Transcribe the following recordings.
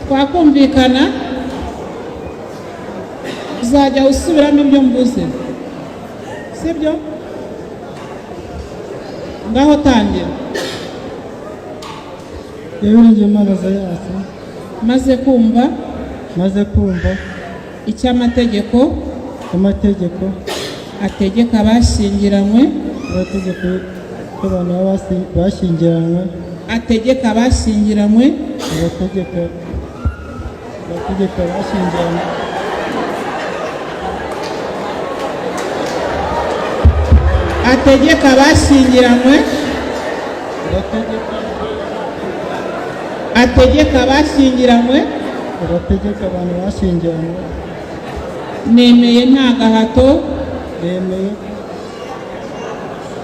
twakumvikana uzajya usubiramo ibyo mvuze sibyo ngaho tangira Imana Zayasi maze kumva icy'amategeko ategeka abashyingiranywe amategeko y'abantu bashyingiranywe ategeka abashyingiranywe amategeko abashyingiranywe ategeka abashyingiranywe ategeka abashyingiranywe abategeka abantu bashyingiranywe nemeye nta gahato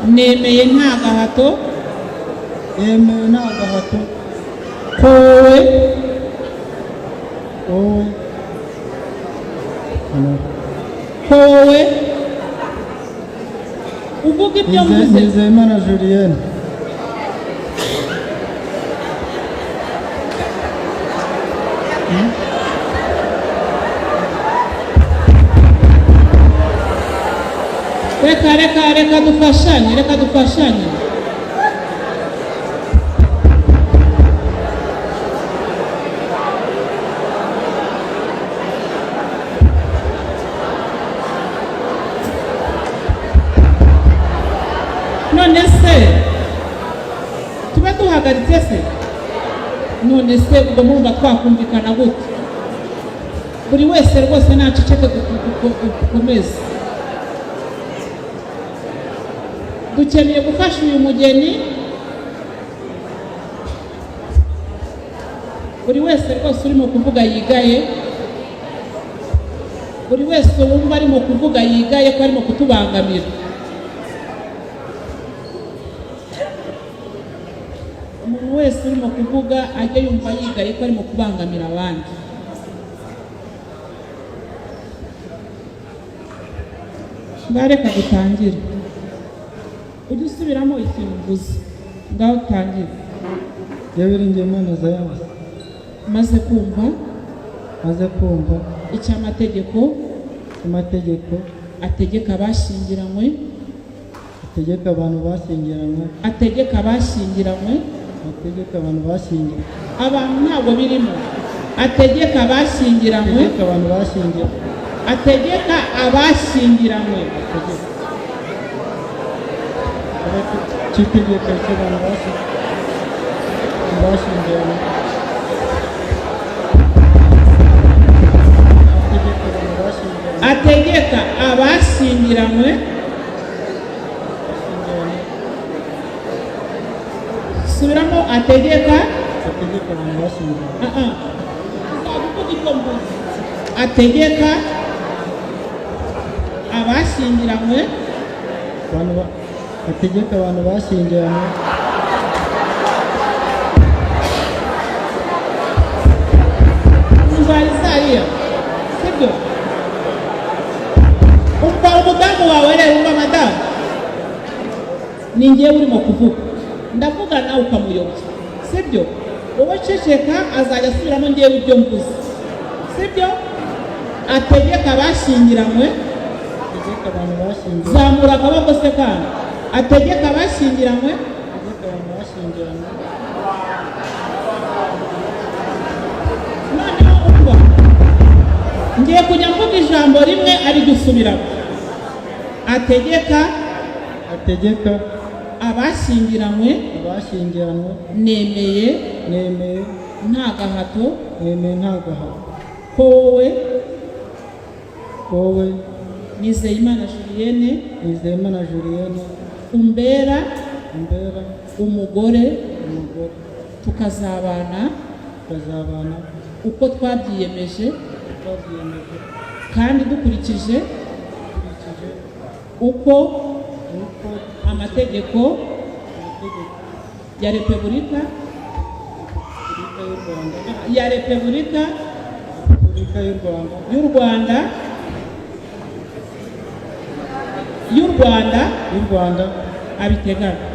nemeye nta gahato kowe uvuga ibyo mvuze Nizeyimana Julienne reka dufashanye none se tube duhagaritse se none se ubwo murumva twakumvikana gute buri wese rwose naceceke dukomeze dukeneye gufasha uyu mugeni buri wese rwose urimo kuvuga yigaye buri wese wumva arimo kuvuga yigaye ko arimo kutubangamira umuntu wese urimo kuvuga ajye yumva yigaye ko arimo kubangamira abandi reka dutangire ujye usubiramo ikintu uvuze ngaho utangire Imana Zayasi maze kumva icy'amategeko ategeka abashyingiranywe abantu bashyingiranywe abantu ntabwo birimo ategeka abashyingiranywe ategeka abashyingiranywe cy'itegeko cy'abantu bashyingiranywe ategeka abashyingiranywe subiramo ategeka abantu bashyingiranywe ategeka abashyingiranywe ategeka abantu bashyingiranywe Isaiah sibyo umva umudamu wawe rero umva madamu ni njyewe urimo kuvuga ndavuga nawe ukamuyobya sibyo wowe ceceka azajya asubiramo njyewe ibyo mvuze sibyo ategeka abashyingiranywe zamura akaboko se kandi ategeka abashyingiranywe noneho umva ngiye kujya mvuga ijambo rimwe ari gusubiramo ategeka abashyingiranywe nemeye nta gahato ko wowe Nizeyimana Julienne umbera umugore tukazabana uko twabyiyemeje kandi dukurikije uko amategeko ya Repubulika y'u Rwanda abiteganya